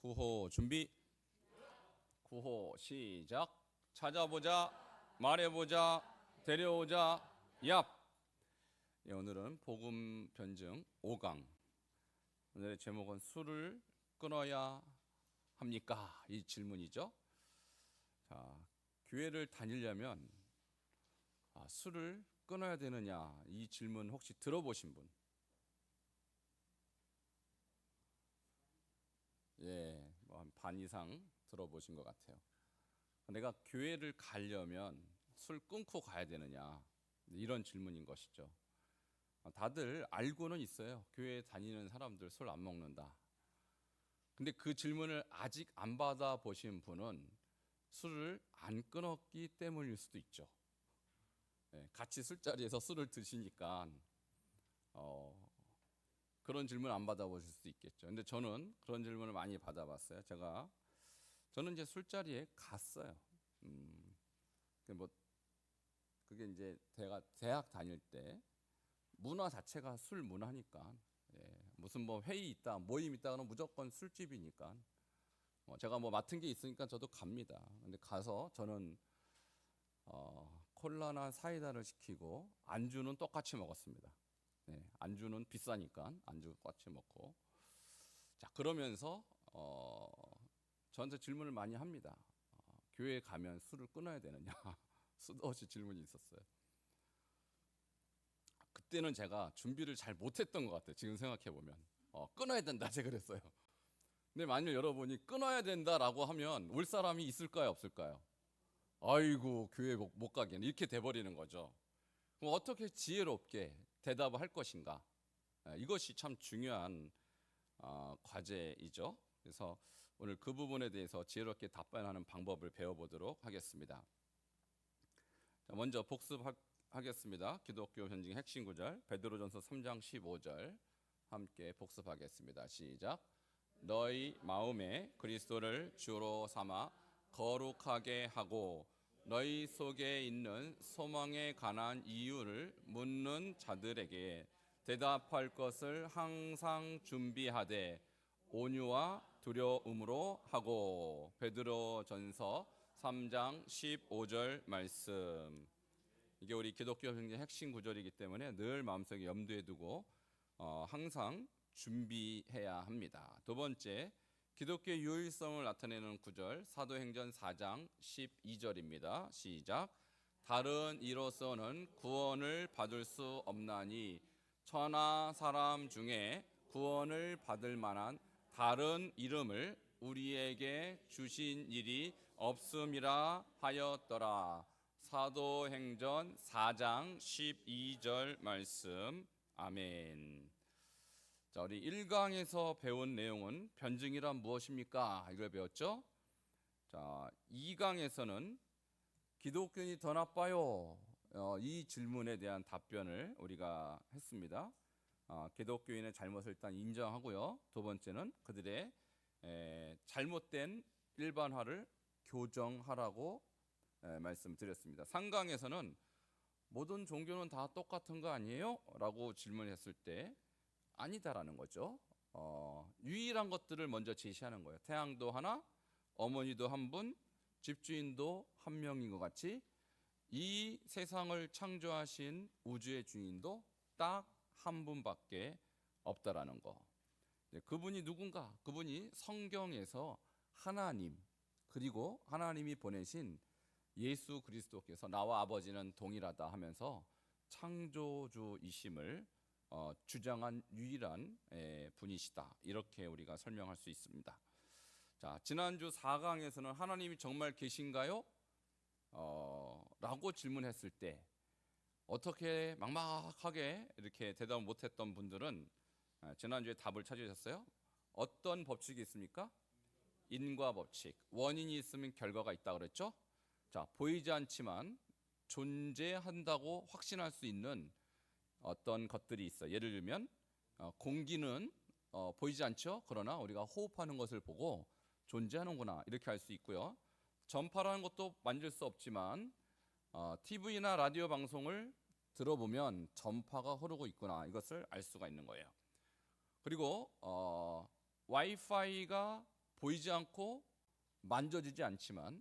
구호 준비. 구호 시작. 찾아보자, 말해보자, 데려오자, 얍. 예, 오늘은 복음 변증 5강. 오늘의 제목은 술을 끊어야 합니까? 이 질문이죠. 자, 교회를 다니려면 술을 끊어야 되느냐? 이 질문 혹시 들어보신 분? 예, 뭐 한 반 이상 들어보신 것 같아요. 내가 교회를 가려면 술 끊고 가야 되느냐? 이런 질문인 것이죠. 다들 알고는 있어요. 교회 다니는 사람들 술 안 먹는다. 근데 그 질문을 아직 안 받아보신 분은 술을 안 끊었기 때문일 수도 있죠. 예, 같이 술자리에서 술을 드시니까 그런 질문 안 받아보실 수도 있겠죠. 근데 저는 그런 질문을 많이 받아봤어요. 저는 이제 술자리에 갔어요. 뭐 그게 이제 대학 다닐 때 문화 자체가 술 문화니까, 예, 무슨 뭐 회의 있다, 모임 있다 그러면 무조건 술집이니까 제가 뭐 맡은 게 있으니까 저도 갑니다. 근데 가서 저는 콜라나 사이다를 시키고 안주는 똑같이 먹었습니다. 네, 안주는 비싸니까 안주 똑같이 먹고. 자, 그러면서 저한테 질문을 많이 합니다. 교회에 가면 술을 끊어야 되느냐? 수도 없이 질문이 있었어요. 그때는 제가 준비를 잘 못했던 것 같아요. 지금 생각해 보면 끊어야 된다 제가 그랬어요. 근데 만약 여러분이 끊어야 된다라고 하면 올 사람이 있을까요, 없을까요? 아이고, 교회 못 가겠네, 이렇게 돼버리는 거죠. 그럼 어떻게 지혜롭게 대답을 할 것인가? 이것이 참 중요한 과제이죠. 그래서 오늘 그 부분에 대해서 지혜롭게 답변하는 방법을 배워보도록 하겠습니다. 자, 먼저 복습하겠습니다. 기독교 현증의 핵심 구절 베드로전서 3장 15절 함께 복습하겠습니다. 시작. 너희 마음에 그리스도를 주로 삼아 거룩하게 하고 너희 속에 있는 소망에 관한 이유를 묻는 자들에게 대답할 것을 항상 준비하되 온유와 두려움으로 하고. 베드로전서 3장 15절 말씀. 이게 우리 기독교 현증의 핵심 구절이기 때문에 늘 마음속에 염두에 두고 항상 준비해야 합니다. 두 번째, 기독교의 유일성을 나타내는 구절 사도행전 4장 12절입니다. 시작. 다른 이로서는 구원을 받을 수 없나니 천하 사람 중에 구원을 받을 만한 다른 이름을 우리에게 주신 일이 없음이라 하였더라. 사도행전 4장 12절 말씀. 아멘. 자, 우리 1강에서 배운 내용은 변증이란 무엇입니까? 이걸 배웠죠? 자, 2강에서는 기독교인이 더 나빠요, 이 질문에 대한 답변을 우리가 했습니다. 기독교인의 잘못을 일단 인정하고요. 두 번째는 그들의 잘못된 일반화를 교정하라고 말씀드렸습니다. 3강에서는 모든 종교는 다 똑같은 거 아니에요? 라고 질문했을 때 아니다라는 거죠. 유일한 것들을 먼저 제시하는 거예요. 태양도 하나, 어머니도 한 분, 집주인도 한 명인 것 같이 이 세상을 창조하신 우주의 주인도 딱 한 분밖에 없다라는 거. 그분이 누군가? 그분이 성경에서 하나님, 그리고 하나님이 보내신 예수 그리스도께서 나와 아버지는 동일하다 하면서 창조주이심을 주장한 유일한 분이시다, 이렇게 우리가 설명할 수 있습니다. 자, 지난주 4강에서는 하나님이 정말 계신가요? 라고 질문했을 때 어떻게 막막하게 이렇게 대답을 못했던 분들은 지난주에 답을 찾으셨어요? 어떤 법칙이 있습니까? 인과 법칙. 원인이 있으면 결과가 있다 그랬죠? 자, 보이지 않지만 존재한다고 확신할 수 있는 어떤 것들이 있어. 예를 들면 공기는 보이지 않죠? 그러나 우리가 호흡하는 것을 보고 존재하는구나, 이렇게 알 수 있고요. 전파라는 것도 만질 수 없지만 TV나 라디오 방송을 들어보면 전파가 흐르고 있구나, 이것을 알 수가 있는 거예요. 그리고 와이파이가 보이지 않고 만져지지 않지만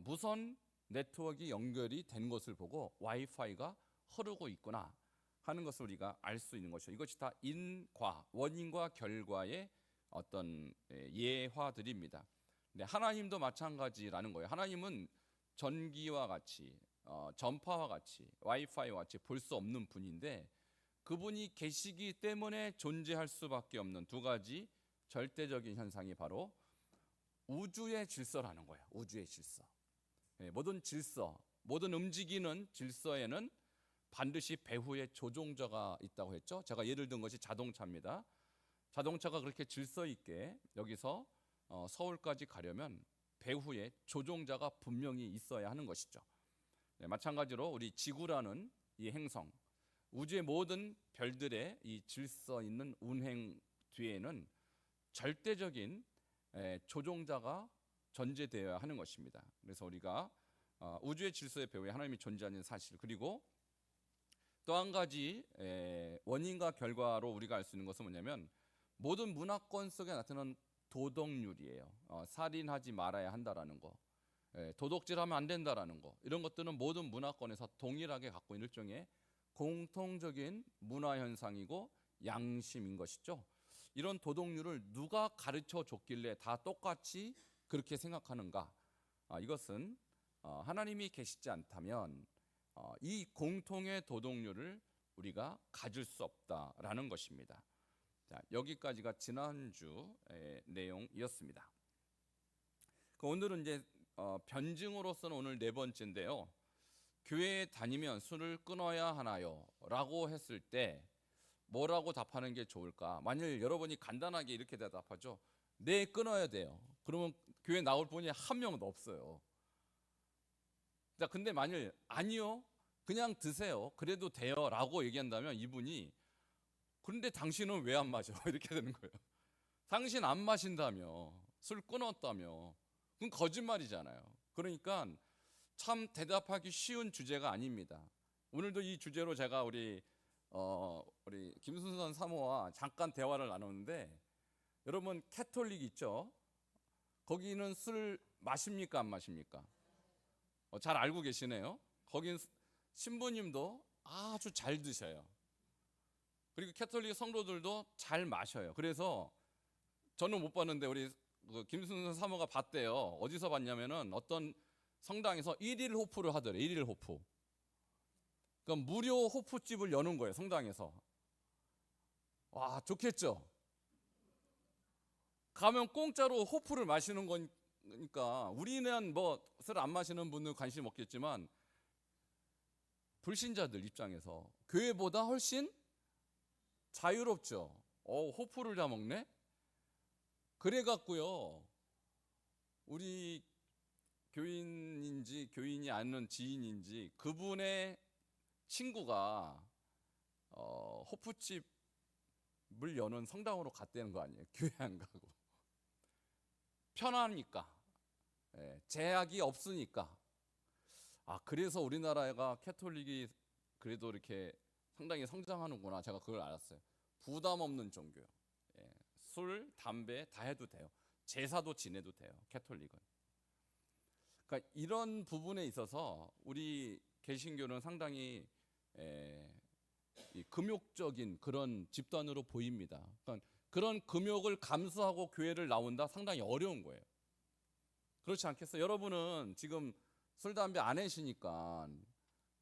무선 네트워크가 연결이 된 것을 보고 와이파이가 흐르고 있구나 하는 것을 우리가 알 수 있는 것이죠. 이것이 다 인과, 원인과 결과의 어떤 예화들입니다. 근데 하나님도 마찬가지라는 거예요. 하나님은 전기와 같이 전파와 같이 와이파이와 같이 볼 수 없는 분인데, 그분이 계시기 때문에 존재할 수밖에 없는 두 가지 절대적인 현상이 바로 우주의 질서라는 거예요. 우주의 질서. 모든 질서, 모든 움직이는 질서에는 반드시 배후에 조종자가 있다고 했죠. 제가 예를 든 것이 자동차입니다. 자동차가 그렇게 질서 있게 여기서 서울까지 가려면 배후에 조종자가 분명히 있어야 하는 것이죠. 마찬가지로 우리 지구라는 이 행성, 우주의 모든 별들의 이 질서 있는 운행 뒤에는 절대적인 조종자가 존재되어야 하는 것입니다. 그래서 우리가 우주의 질서의 배후에 하나님이 존재하는 사실, 그리고 또 한 가지 원인과 결과로 우리가 알 수 있는 것은 뭐냐면 모든 문화권 속에 나타나는 도덕률이에요. 살인하지 말아야 한다라는 거, 도둑질하면 안 된다라는 거, 이런 것들은 모든 문화권에서 동일하게 갖고 있는 일종의 공통적인 문화 현상이고 양심인 것이죠. 이런 도덕률을 누가 가르쳐 줬길래 다 똑같이 그렇게 생각하는가? 이것은 하나님이 계시지 않다면 이 공통의 도덕률을 우리가 가질 수 없다라는 것입니다. 자, 여기까지가 지난주의 내용이었습니다. 오늘은 이제 변증으로서는 오늘 네 번째인데요. 교회에 다니면 술을 끊어야 하나요? 라고 했을 때 뭐라고 답하는 게 좋을까? 만일 여러분이 간단하게 이렇게 대답하죠. 네, 끊어야 돼요. 그러면 교회 나올 분이 한 명도 없어요. 자, 근데 만일 아니요, 그냥 드세요, 그래도 돼요 라고 얘기한다면 이분이 그런데 당신은 왜 안 마셔? 이렇게 되는 거예요. 당신 안 마신다며, 술 끊었다며, 그건 거짓말이잖아요. 그러니까 참 대답하기 쉬운 주제가 아닙니다. 오늘도 이 주제로 제가 우리 김순선 사모와 잠깐 대화를 나누는데, 여러분 캐톨릭 있죠? 거기는 술 마십니까 안 마십니까? 잘 알고 계시네요. 거긴 신부님도 아주 잘 드셔요. 그리고 캐톨릭 성도들도 잘 마셔요. 그래서 저는 못 봤는데 우리 김순선 사모가 봤대요. 어디서 봤냐면은 어떤 성당에서 1일 호프를 하더래. 1일 호프. 그러니까 무료 호프집을 여는 거예요, 성당에서. 와, 좋겠죠? 가면 공짜로 호프를 마시는 거니까 우리는 뭐 술 안 마시는 분들 관심 없겠지만 불신자들 입장에서 교회보다 훨씬 자유롭죠. 호프를 다 먹네? 그래갖고요, 우리 교인인지 교인이 아는 지인인지 그분의 친구가 호프집을 여는 성당으로 갔다는 거 아니에요. 교회 안 가고. 편하니까, 제약이 없으니까. 그래서 우리나라가 캐톨릭이 그래도 이렇게 상당히 성장하는구나. 제가 그걸 알았어요. 부담 없는 종교요. 술, 담배 다 해도 돼요. 제사도 지내도 돼요, 캐톨릭은. 그러니까 이런 부분에 있어서 우리 개신교는 상당히 이 금욕적인 그런 집단으로 보입니다. 그러니까 그런 금욕을 감수하고 교회를 나온다, 상당히 어려운 거예요. 그렇지 않겠어요? 여러분은 지금 술, 담배 안 하시니까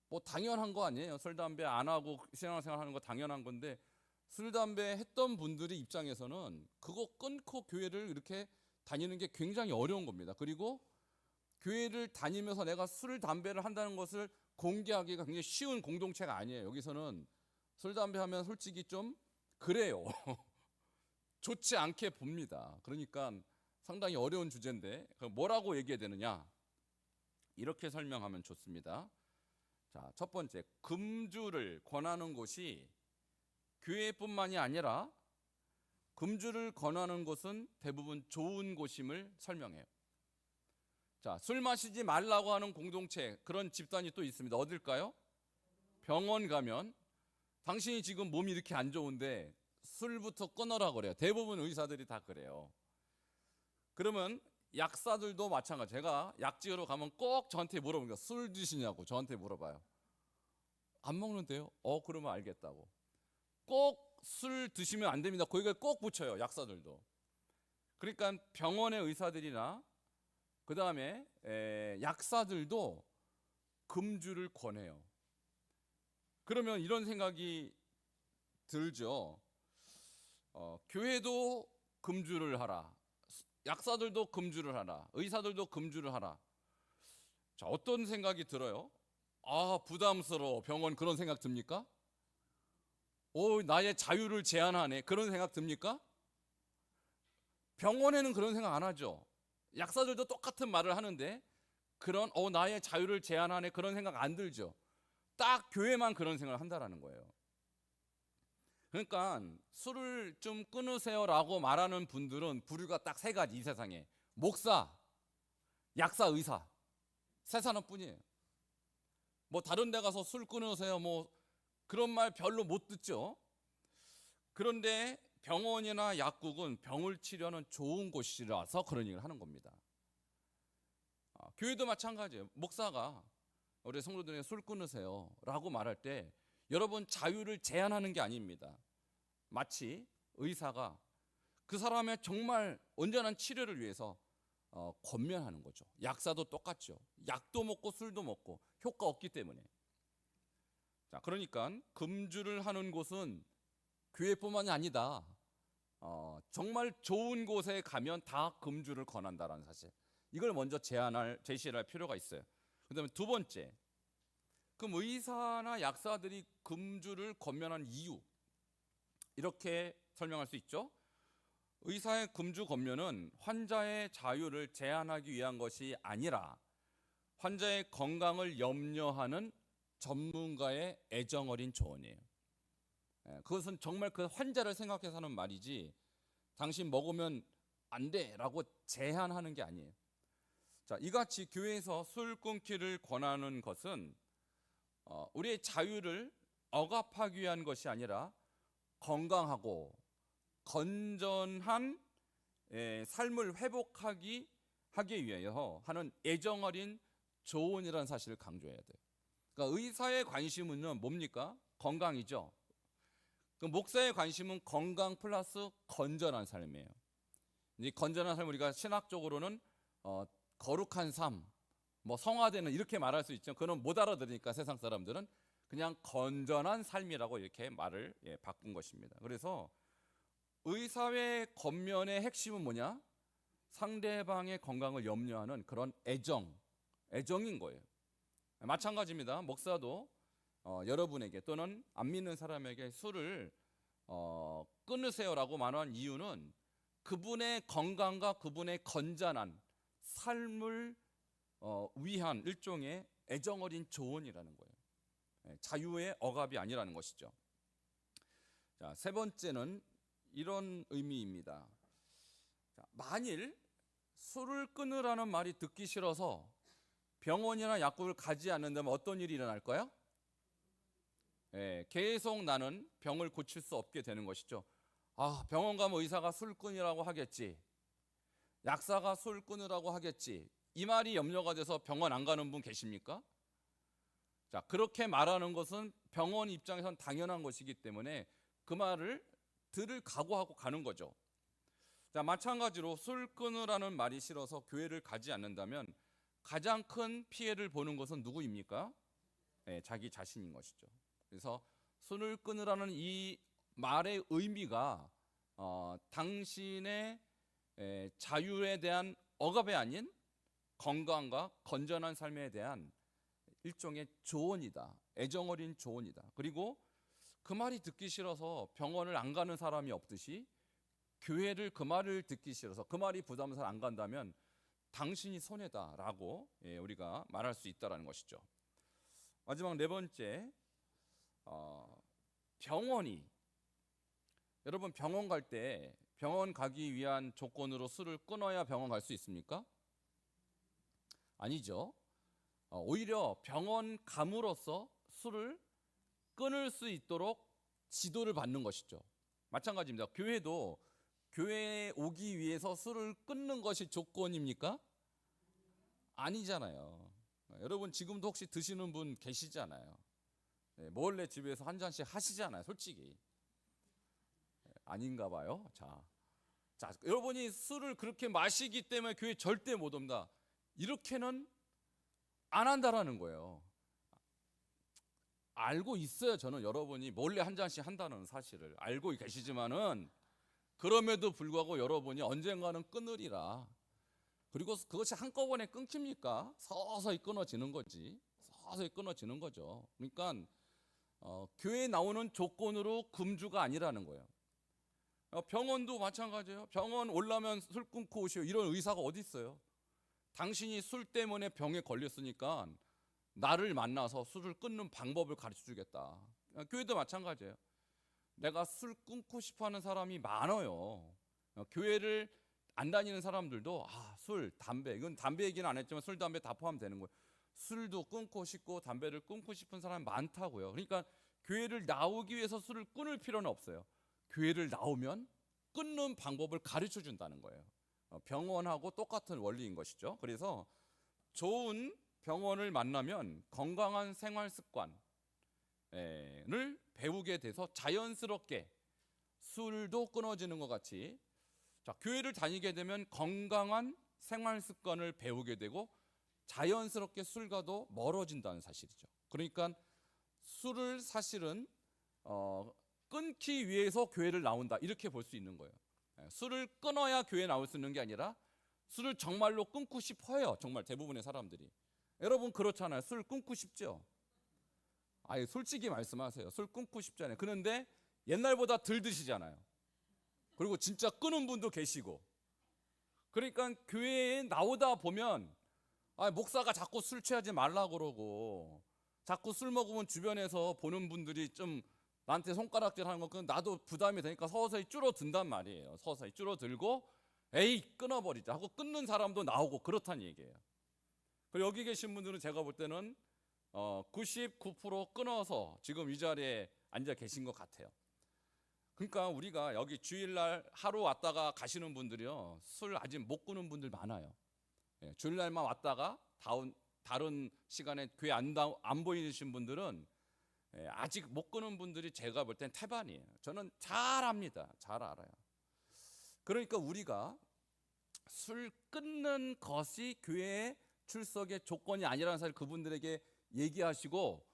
뭐 당연한 거 아니에요? 술, 담배 안 하고 신앙생활 하는 거 당연한 건데, 술, 담배 했던 분들의 입장에서는 그거 끊고 교회를 이렇게 다니는 게 굉장히 어려운 겁니다. 그리고 교회를 다니면서 내가 술, 담배를 한다는 것을 공개하기가 굉장히 쉬운 공동체가 아니에요. 여기서는 술, 담배 하면 솔직히 좀 그래요. 좋지 않게 봅니다. 그러니까 상당히 어려운 주제인데 뭐라고 얘기해야 되느냐? 이렇게 설명하면 좋습니다. 자, 첫 번째, 금주를 권하는 곳이 교회뿐만이 아니라 금주를 권하는 곳은 대부분 좋은 곳임을 설명해요. 자, 술 마시지 말라고 하는 공동체, 그런 집단이 또 있습니다. 어딜까요? 병원 가면 당신이 지금 몸이 이렇게 안 좋은데 술부터 끊어라 그래요. 대부분 의사들이 다 그래요. 그러면 약사들도 마찬가지. 제가 약지으러 가면 꼭 저한테 물어보니까 술 드시냐고 저한테 물어봐요. 안 먹는데요? 그러면 알겠다고. 꼭 술 드시면 안 됩니다. 거기가 꼭 붙여요. 약사들도. 그러니까 병원의 의사들이나 그 다음에 약사들도 금주를 권해요. 그러면 이런 생각이 들죠. 교회도 금주를 하라. 약사들도 금주를 하라. 의사들도 금주를 하라. 자, 어떤 생각이 들어요? 부담스러워. 병원 그런 생각 듭니까? 나의 자유를 제한하네. 그런 생각 듭니까? 병원에는 그런 생각 안 하죠. 약사들도 똑같은 말을 하는데 그런 나의 자유를 제한하네 그런 생각 안 들죠. 딱 교회만 그런 생각을 한다라는 거예요. 그러니까 술을 좀 끊으세요라고 말하는 분들은 부류가 딱 세 가지 이 세상에. 목사, 약사, 의사. 세 사람뿐이에요. 뭐 다른 데 가서 술 끊으세요 뭐 그런 말 별로 못 듣죠. 그런데 병원이나 약국은 병을 치료하는 좋은 곳이라서 그런 얘기를 하는 겁니다. 교회도 마찬가지예요. 목사가 우리 성도들에게 술 끊으세요 라고 말할 때 여러분 자유를 제한하는 게 아닙니다. 마치 의사가 그 사람의 정말 온전한 치료를 위해서 권면하는 거죠. 약사도 똑같죠. 약도 먹고 술도 먹고 효과 없기 때문에. 자, 그러니까 금주를 하는 곳은 교회뿐만이 아니다. 정말 좋은 곳에 가면 다 금주를 권한다라는 사실. 이걸 먼저 제시할 필요가 있어요. 그다음에 두 번째, 그럼 의사나 약사들이 금주를 권면한 이유 이렇게 설명할 수 있죠. 의사의 금주 권면은 환자의 자유를 제한하기 위한 것이 아니라 환자의 건강을 염려하는 전문가의 애정 어린 조언이에요. 그것은 정말 그 환자를 생각해서 하는 말이지 당신 먹으면 안 돼라고 제한하는 게 아니에요. 자, 이같이 교회에서 술 끊기를 권하는 것은 우리의 자유를 억압하기 위한 것이 아니라 건강하고 건전한 삶을 회복하기 위하여 하는 애정 어린 조언이라는 사실을 강조해야 돼요. 그러니까 의사의 관심은 뭡니까? 건강이죠. 그 목사의 관심은 건강 플러스 건전한 삶이에요. 이 건전한 삶을 우리가 신학적으로는 거룩한 삶, 뭐 성화되는 이렇게 말할 수 있죠. 그건 못 알아들으니까 세상 사람들은 그냥 건전한 삶이라고 이렇게 말을 바꾼 것입니다. 그래서 의사의 권면의 핵심은 뭐냐? 상대방의 건강을 염려하는 그런 애정인 거예요. 마찬가지입니다. 목사도 여러분에게 또는 안 믿는 사람에게 술을 끊으세요라고 말한 이유는 그분의 건강과 그분의 건전한 삶을 위한 일종의 애정 어린 조언이라는 거예요. 자유의 억압이 아니라는 것이죠. 자, 세 번째는 이런 의미입니다. 자, 만일 술을 끊으라는 말이 듣기 싫어서 병원이나 약국을 가지 않는다면 어떤 일이 일어날까요? 계속 나는 병을 고칠 수 없게 되는 것이죠. 병원 가면 의사가 술 끊으라고 하겠지. 약사가 술 끊으라고 하겠지. 이 말이 염려가 돼서 병원 안 가는 분 계십니까? 자, 그렇게 말하는 것은 병원 입장에선 당연한 것이기 때문에 그 말을 들을 각오하고 가는 거죠. 자, 마찬가지로 술 끊으라는 말이 싫어서 교회를 가지 않는다면 가장 큰 피해를 보는 것은 누구입니까? 자기 자신인 것이죠. 그래서 술을 끊으라는 이 말의 의미가 당신의 자유에 대한 억압이 아닌 건강과 건전한 삶에 대한 일종의 조언이다. 애정 어린 조언이다. 그리고 그 말이 듣기 싫어서 병원을 안 가는 사람이 없듯이 교회를 그 말을 듣기 싫어서 그 말이 부담스러워서 안 간다면 당신이 손해다라고 우리가 말할 수 있다는 것이죠. 마지막 네 번째, 병원이 여러분 병원 갈 때 병원 가기 위한 조건으로 술을 끊어야 병원 갈 수 있습니까? 아니죠. 오히려 병원 감으로써 술을 끊을 수 있도록 지도를 받는 것이죠. 마찬가지입니다. 교회도 교회에 오기 위해서 술을 끊는 것이 조건입니까? 아니잖아요. 여러분 지금도 혹시 드시는 분 계시잖아요. 몰래 집에서 한 잔씩 하시잖아요. 솔직히 아닌가 봐요. 자, 여러분이 술을 그렇게 마시기 때문에 교회 절대 못 옵니다. 이렇게는 안 한다라는 거예요. 알고 있어요. 저는 여러분이 몰래 한 잔씩 한다는 사실을 알고 계시지만은 그럼에도 불구하고 여러분이 언젠가는 끊으리라. 그리고 그것이 한꺼번에 끊깁니까? 서서히 끊어지는 거지. 서서히 끊어지는 거죠. 그러니까 교회에 나오는 조건으로 금주가 아니라는 거예요. 병원도 마찬가지예요. 병원 올라면 술 끊고 오시오. 이런 의사가 어디 있어요? 당신이 술 때문에 병에 걸렸으니까 나를 만나서 술을 끊는 방법을 가르쳐 주겠다. 교회도 마찬가지예요. 내가 술 끊고 싶어하는 사람이 많아요. 교회를 안 다니는 사람들도 술, 담배, 이건 담배 얘기는 안 했지만 술, 담배 다 포함되는 거예요. 술도 끊고 싶고 담배를 끊고 싶은 사람이 많다고요. 그러니까 교회를 나오기 위해서 술을 끊을 필요는 없어요. 교회를 나오면 끊는 방법을 가르쳐 준다는 거예요. 병원하고 똑같은 원리인 것이죠. 그래서 좋은 병원을 만나면 건강한 생활 습관을 배우게 돼서 자연스럽게 술도 끊어지는 것 같이 교회를 다니게 되면 건강한 생활 습관을 배우게 되고 자연스럽게 술과도 멀어진다는 사실이죠. 그러니까 술을 사실은 끊기 위해서 교회를 나온다 이렇게 볼 수 있는 거예요. 술을 끊어야 교회에 나올 수 있는 게 아니라 술을 정말로 끊고 싶어요. 정말 대부분의 사람들이. 여러분 그렇잖아요. 술 끊고 싶죠? 솔직히 말씀하세요. 술 끊고 싶잖아요. 그런데 옛날보다 덜 드시잖아요. 그리고 진짜 끊은 분도 계시고. 그러니까 교회에 나오다 보면 목사가 자꾸 술 취하지 말라 그러고 자꾸 술 먹으면 주변에서 보는 분들이 좀 나한테 손가락질하는 거 나도 부담이 되니까 서서히 줄어든단 말이에요. 서서히 줄어들고 에이 끊어버리자 하고 끊는 사람도 나오고 그렇다는 얘기예요. 그리고 여기 계신 분들은 제가 볼 때는 99% 끊어서 지금 이 자리에 앉아 계신 것 같아요. 그러니까 우리가 여기 주일날 하루 왔다가 가시는 분들이요 술 아직 못 끊는 분들 많아요. 주일날만 왔다가 다른 시간에 교회 안 보이신 분들은 아직 못 끊는 분들이 제가 볼 땐 태반이에요. 저는 잘 압니다. 잘 알아요. 그러니까 우리가 술 끊는 것이 교회의 출석의 조건이 아니라는 사실 그분들에게 얘기하시고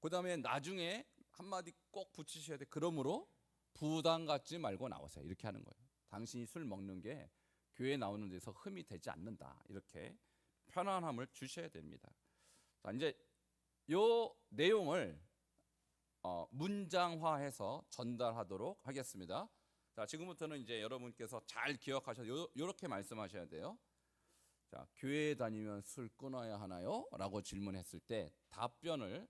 그 다음에 나중에 한마디 꼭 붙이셔야 돼. 그러므로 부담 갖지 말고 나오세요. 이렇게 하는 거예요. 당신이 술 먹는 게 교회에 나오는 데서 흠이 되지 않는다. 이렇게 편안함을 주셔야 됩니다. 자, 이제 요 내용을 문장화해서 전달하도록 하겠습니다. 자, 지금부터는 이제 여러분께서 잘 기억하셔서 이렇게 말씀하셔야 돼요. 자, 교회에 다니면 술 끊어야 하나요? 라고 질문했을 때 답변을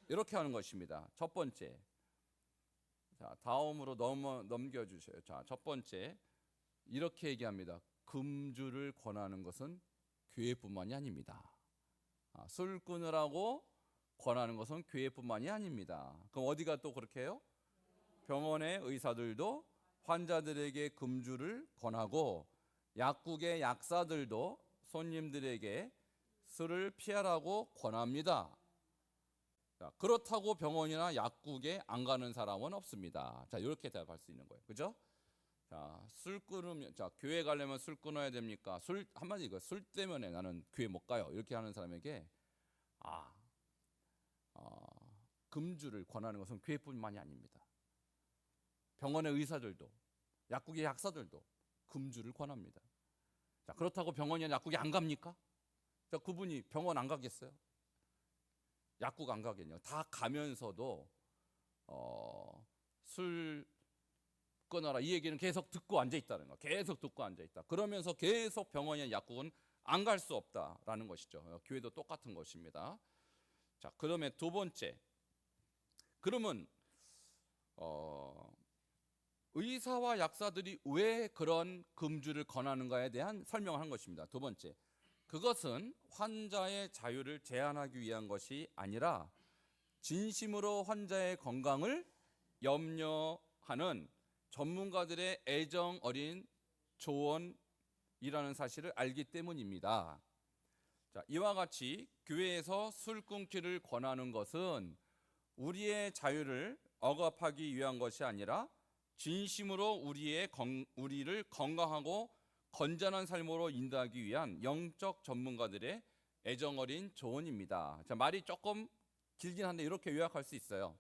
이렇게 하는 것입니다. 첫 번째, 자, 다음으로 넘겨주세요. 자, 첫 번째 이렇게 얘기합니다. 금주를 권하는 것은 교회뿐만이 아닙니다. 술 끊으라고 권하는 것은 교회뿐만이 아닙니다. 그럼 어디가 또 그렇게 해요? 병원의 의사들도 환자들에게 금주를 권하고 약국의 약사들도 손님들에게 술을 피하라고 권합니다. 자, 그렇다고 병원이나 약국에 안 가는 사람은 없습니다. 자, 이렇게 대답할 수 있는 거예요. 그죠? 자, 술 끊으면, 자, 교회 가려면 술 끊어야 됩니까? 한마디 이거, 술 때문에 나는 교회 못 가요. 이렇게 하는 사람에게, 금주를 권하는 것은 교회뿐만이 아닙니다. 병원의 의사들도, 약국의 약사들도 금주를 권합니다. 자, 그렇다고 병원이나 약국에 안 갑니까? 자, 그분이 병원 안 가겠어요? 약국 안 가겠냐? 다 가면서도 술 끊어라 이 얘기는 계속 듣고 앉아 있다는 거. 계속 듣고 앉아 있다. 그러면서 계속 병원이나 약국은 안 갈 수 없다라는 것이죠. 교회도 똑같은 것입니다. 자, 그러면 두 번째. 그러면 의사와 약사들이 왜 그런 금주를 권하는가에 대한 설명을 한 것입니다. 두 번째, 그것은 환자의 자유를 제한하기 위한 것이 아니라 진심으로 환자의 건강을 염려하는 전문가들의 애정 어린 조언이라는 사실을 알기 때문입니다. 자, 이와 같이 교회에서 술 끊기를 권하는 것은 우리의 자유를 억압하기 위한 것이 아니라 진심으로 우리를 건강하고 건전한 삶으로 인도하기 위한 영적 전문가들의 애정 어린 조언입니다. 자, 말이 조금 길긴 한데 이렇게 요약할 수 있어요.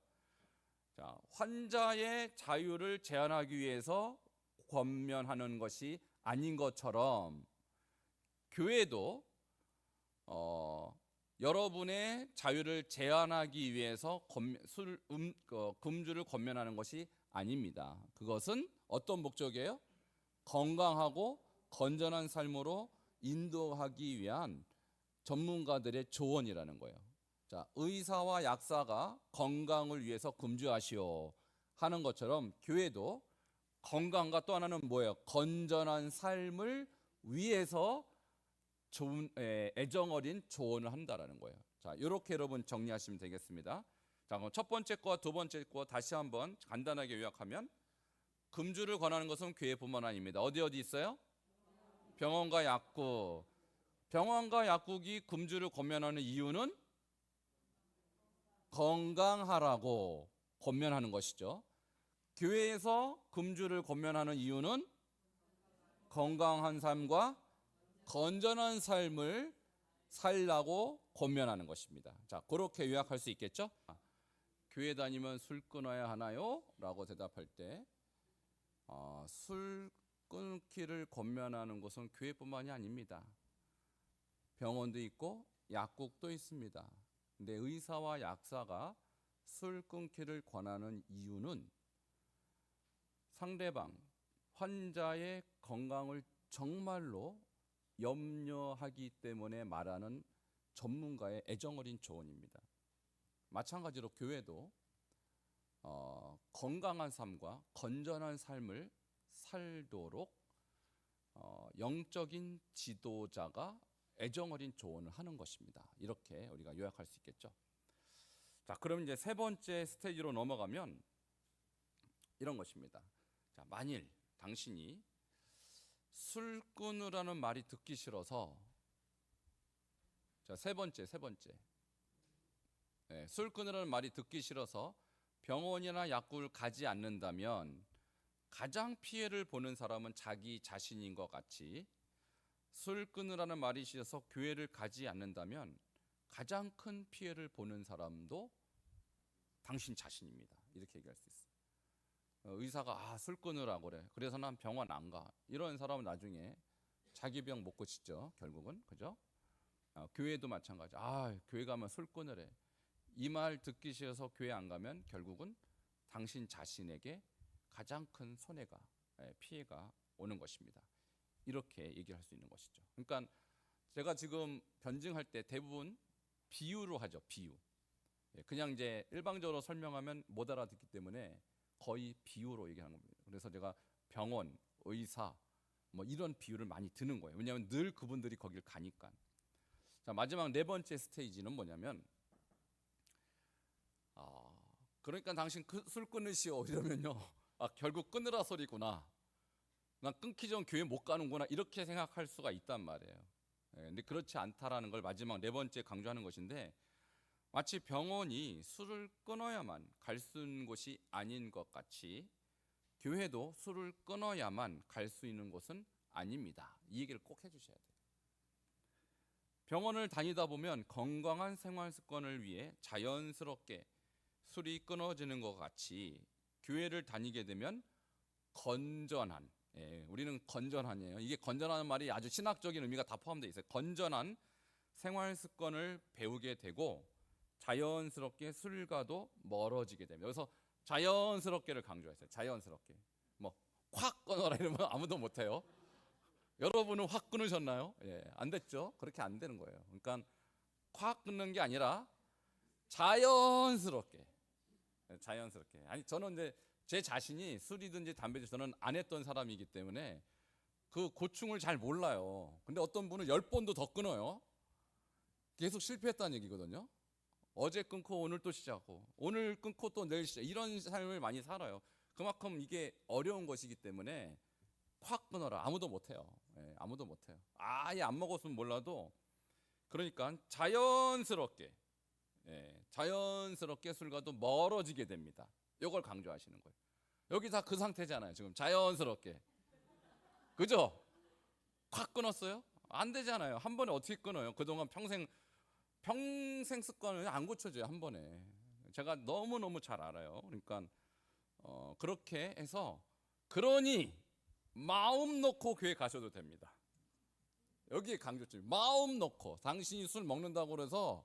자, 환자의 자유를 제한하기 위해서 권면하는 것이 아닌 것처럼 교회도 여러분의 자유를 제한하기 위해서 금주를 권면하는 것이 아닙니다. 그것은 어떤 목적이에요? 건강하고 건전한 삶으로 인도하기 위한 전문가들의 조언이라는 거예요. 자, 의사와 약사가 건강을 위해서 금주하시오 하는 것처럼 교회도 건강과 또 하나는 뭐예요? 건전한 삶을 위해서 좋은 애정 어린 조언을 한다라는 거예요. 자, 이렇게 여러분 정리하시면 되겠습니다. 자, 그럼 첫 번째 거와 두 번째 거 다시 한번 간단하게 요약하면 금주를 권하는 것은 교회뿐만 아닙니다. 어디 있어요? 병원과 약국. 병원과 약국이 금주를 권면하는 이유는 건강하라고 권면하는 것이죠. 교회에서 금주를 권면하는 이유는 건강한 삶과 건전한 삶을 살라고 권면하는 것입니다. 자, 그렇게 요약할 수 있겠죠? 교회 다니면 술 끊어야 하나요? 라고 대답할 때 술 끊기를 권면하는 것은 교회뿐만이 아닙니다. 병원도 있고 약국도 있습니다. 근데 의사와 약사가 술 끊기를 권하는 이유는 상대방, 환자의 건강을 정말로 염려하기 때문에 말하는 전문가의 애정 어린 조언입니다. 마찬가지로 교회도 건강한 삶과 건전한 삶을 살도록 영적인 지도자가 애정 어린 조언을 하는 것입니다. 이렇게 우리가 요약할 수 있겠죠. 자, 그럼 이제 세 번째 스테이지로 넘어가면 이런 것입니다. 자, 만일 당신이 술 끊으라는 말이 듣기 싫어서, 자, 세 번째 술 끊으라는 말이 듣기 싫어서 병원이나 약국을 가지 않는다면 가장 피해를 보는 사람은 자기 자신인 것 같이 술 끊으라는 말이 싫어서 교회를 가지 않는다면 가장 큰 피해를 보는 사람도 당신 자신입니다. 이렇게 얘기할 수 있어요. 의사가 술 끊으라고 그래. 그래서 난 병원 안 가. 이런 사람은 나중에 자기 병 못 고치죠. 결국은. 그죠? 교회도 마찬가지. 교회 가면 술 끊으래. 이 말 듣기 싫어서 교회 안 가면 결국은 당신 자신에게 가장 큰 손해가, 피해가 오는 것입니다. 이렇게 얘기를 할 수 있는 것이죠. 그러니까 제가 지금 변증할 때 대부분 비유로 하죠. 비유. 그냥 이제 일방적으로 설명하면 못 알아듣기 때문에 거의 비유로 얘기하는 겁니다. 그래서 제가 병원, 의사 뭐 이런 비유를 많이 드는 거예요. 왜냐하면 늘 그분들이 거길 가니까. 자, 마지막 네 번째 스테이지는 뭐냐면 그러니까 당신 술 끊으시오 이러면요. 결국 끊으라 소리구나. 난 끊기 전 교회 못 가는구나. 이렇게 생각할 수가 있단 말이에요. 근데 그렇지 않다라는 걸 마지막 네 번째 강조하는 것인데, 마치 병원이 술을 끊어야만 갈 수 있는 곳이 아닌 것 같이 교회도 술을 끊어야만 갈 수 있는 곳은 아닙니다. 이 얘기를 꼭 해주셔야 돼요. 병원을 다니다 보면 건강한 생활 습관을 위해 자연스럽게 술이 끊어지는 것 같이 교회를 다니게 되면 건전한, 우리는 건전한이에요. 이게 건전하는 말이 아주 신학적인 의미가 다 포함되어 있어요. 건전한 생활 습관을 배우게 되고 자연스럽게 술과도 멀어지게 됩니다. 그래서 자연스럽게를 강조했어요. 자연스럽게. 뭐 확 끊어라 이러면 아무도 못해요. 여러분은 확 끊으셨나요? 안 됐죠. 그렇게 안 되는 거예요. 그러니까 확 끊는 게 아니라 자연스럽게. 아니, 저는 이제 제 자신이 술이든지 담배든지 저는 안 했던 사람이기 때문에 그 고충을 잘 몰라요. 근데 어떤 분은 10번도 더 끊어요. 계속 실패했다는 얘기거든요. 어제 끊고 오늘 또 시작하고 오늘 끊고 또 내일 시작, 이런 삶을 많이 살아요. 그만큼 이게 어려운 것이기 때문에 확 끊어라. 아무도 못해요. 예, 아무도 못해요. 아예 안 먹었으면 몰라도 그러니까 자연스럽게 자연스럽게 술과도 멀어지게 됩니다. 이걸 강조하시는 거예요. 여기 다 그 상태잖아요. 지금 자연스럽게. 그죠? 확 끊었어요? 안 되잖아요. 한 번에 어떻게 끊어요? 그동안 평생 습관을 안 고쳐져요. 한 번에. 제가 너무너무 잘 알아요. 그러니까 그렇게 해서 그러니 마음 놓고 교회 가셔도 됩니다. 여기에 강조점이 마음 놓고 당신이 술 먹는다고 그래서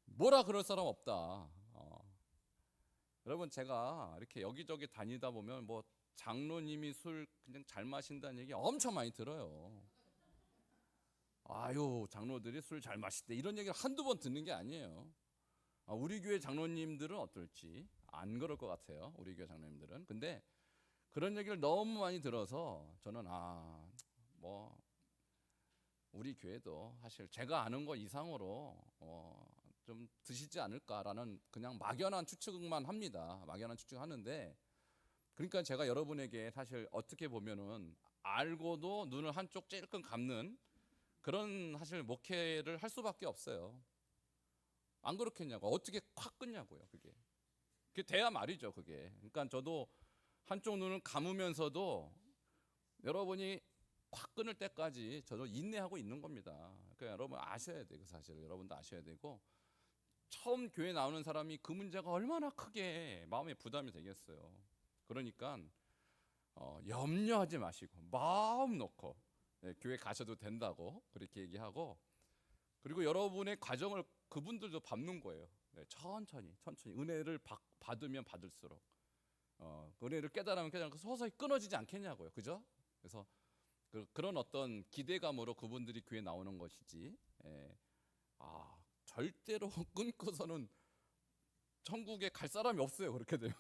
뭐라 그럴 사람 없다. 여러분 제가 이렇게 여기저기 다니다 보면 뭐 장로님이 술 그냥 잘 마신다는 얘기 엄청 많이 들어요. 아유 장로들이 술 잘 마시대 이런 얘기를 한두 번 듣는 게 아니에요. 우리 교회 장로님들은 어떨지 안 그럴 것 같아요. 우리 교회 장로님들은. 근데 그런 얘기를 너무 많이 들어서 저는 뭐 우리 교회도 사실 제가 아는 거 이상으로 좀 드시지 않을까라는 그냥 막연한 추측만 합니다. 막연한 추측하는데 그러니까 제가 여러분에게 사실 어떻게 보면은 알고도 눈을 한쪽 찔끔 감는 그런 사실 목회를 할 수밖에 없어요. 안 그렇겠냐고. 어떻게 확 끊냐고요. 그게 돼야 말이죠. 그게. 그러니까 저도 한쪽 눈을 감으면서도 여러분이 확 끊을 때까지 저도 인내하고 있는 겁니다. 그러니까 여러분 아셔야 돼요. 그 사실을 여러분도 아셔야 되고 처음 교회 나오는 사람이 그 문제가 얼마나 크게 마음에 부담이 되겠어요. 그러니까 염려하지 마시고 마음 놓고 교회 가셔도 된다고 그렇게 얘기하고 그리고 여러분의 과정을 그분들도 밟는 거예요. 천천히 은혜를 받으면 받을수록 은혜를 깨달으면 깨달으면 서서히 끊어지지 않겠냐고요. 그죠? 그래서 그런 어떤 기대감으로 그분들이 교회 나오는 것이지 절대로 끊고서는 천국에 갈 사람이 없어요. 그렇게 되면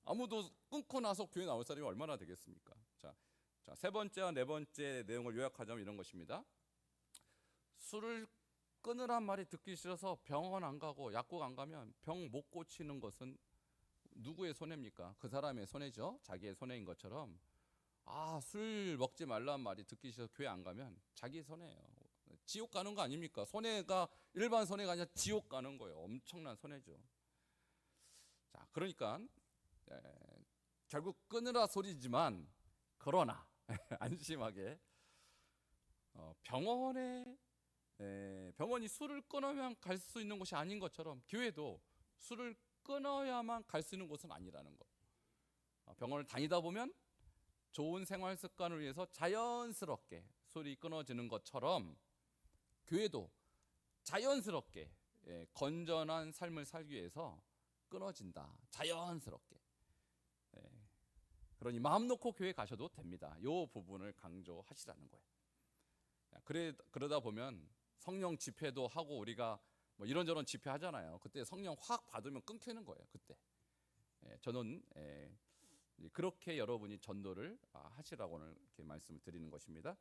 아무도 끊고 나서 교회 나올 사람이 얼마나 되겠습니까? 자, 세 번째와 네 번째 내용을 요약하자면 이런 것입니다. 술을 끊으란 말이 듣기 싫어서 병원 안 가고 약국 안 가면 병 못 고치는 것은 누구의 손해입니까? 그 사람의 손해죠. 자기의 손해인 것처럼 술 먹지 말란 말이 듣기 싫어서 교회 안 가면 자기 손해예요. 지옥 가는 거 아닙니까? 손해가 일반 손해가 아니라 지옥 가는 거예요. 엄청난 손해죠. 자, 그러니까 결국 끊으라 소리지만 그러나 안심하게 병원이 술을 끊으면 갈 수 있는 곳이 아닌 것처럼 교회도 술을 끊어야만 갈 수 있는 곳은 아니라는 것. 병원을 다니다 보면 좋은 생활 습관을 위해서 자연스럽게 술이 끊어지는 것처럼 교회도 자연스럽게 건전한 삶을 살기 위해서 끊어진다. 자연스럽게. 그러니 마음 놓고 교회 가셔도 됩니다. 이 부분을 강조하시라는 거예요. 그러다 보면 성령 집회도 하고 우리가 뭐 이런저런 집회 하잖아요. 그때 성령 확 받으면 끊기는 거예요. 그때 저는 그렇게 여러분이 전도를 하시라고 오늘 이렇게 말씀을 드리는 것입니다.